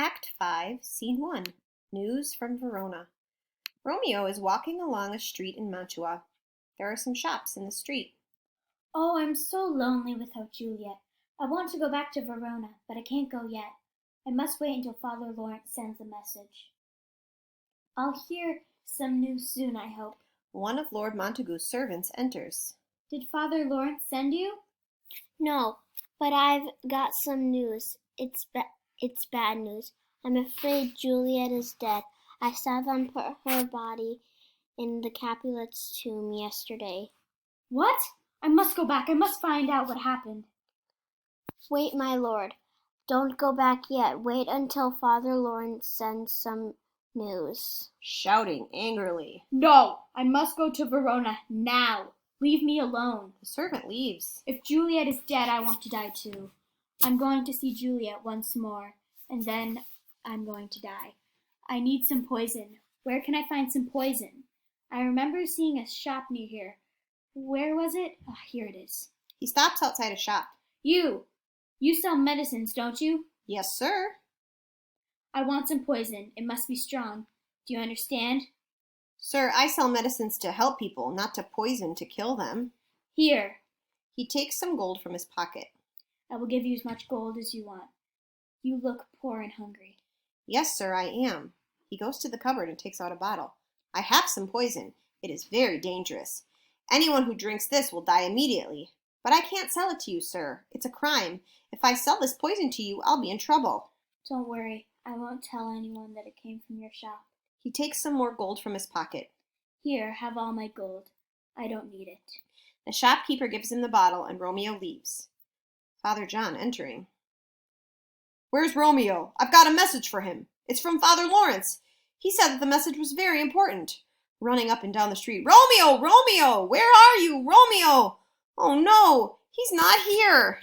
Act 5, Scene 1. News from Verona. Romeo is walking along a street in Mantua. There are some shops in the street. Oh, I'm so lonely without Juliet. I want to go back to Verona, but I can't go yet. I must wait until Father Lawrence sends a message. I'll hear some news soon, I hope. One of Lord Montague's servants enters. Did Father Lawrence send you? No, but I've got some news. It's bad news. I'm afraid Juliet is dead. I saw them put her body in the Capulets' tomb yesterday. What? I must go back. I must find out what happened. Wait, my lord. Don't go back yet. Wait until Father Lawrence sends some news. Shouting angrily. No! I must go to Verona now. Leave me alone. The servant leaves. If Juliet is dead, I want to die too. I'm going to see Juliet once more, and then I'm going to die. I need some poison. Where can I find some poison? I remember seeing a shop near here. Where was it? Oh, here it is. He stops outside a shop. You sell medicines, don't you? Yes, sir. I want some poison. It must be strong. Do you understand? Sir, I sell medicines to help people, not to poison to kill them. Here. He takes some gold from his pocket. I will give you as much gold as you want. You look poor and hungry. Yes, sir, I am. He goes to the cupboard and takes out a bottle. I have some poison. It is very dangerous. Anyone who drinks this will die immediately. But I can't sell it to you, sir. It's a crime. If I sell this poison to you, I'll be in trouble. Don't worry. I won't tell anyone that it came from your shop. He takes some more gold from his pocket. Here, have all my gold. I don't need it. The shopkeeper gives him the bottle, and Romeo leaves. Father John entering. Where's Romeo? I've got a message for him. It's from Father Lawrence. He said that the message was very important. Running up and down the street. Romeo! Romeo! Where are you? Romeo! Oh no! He's not here!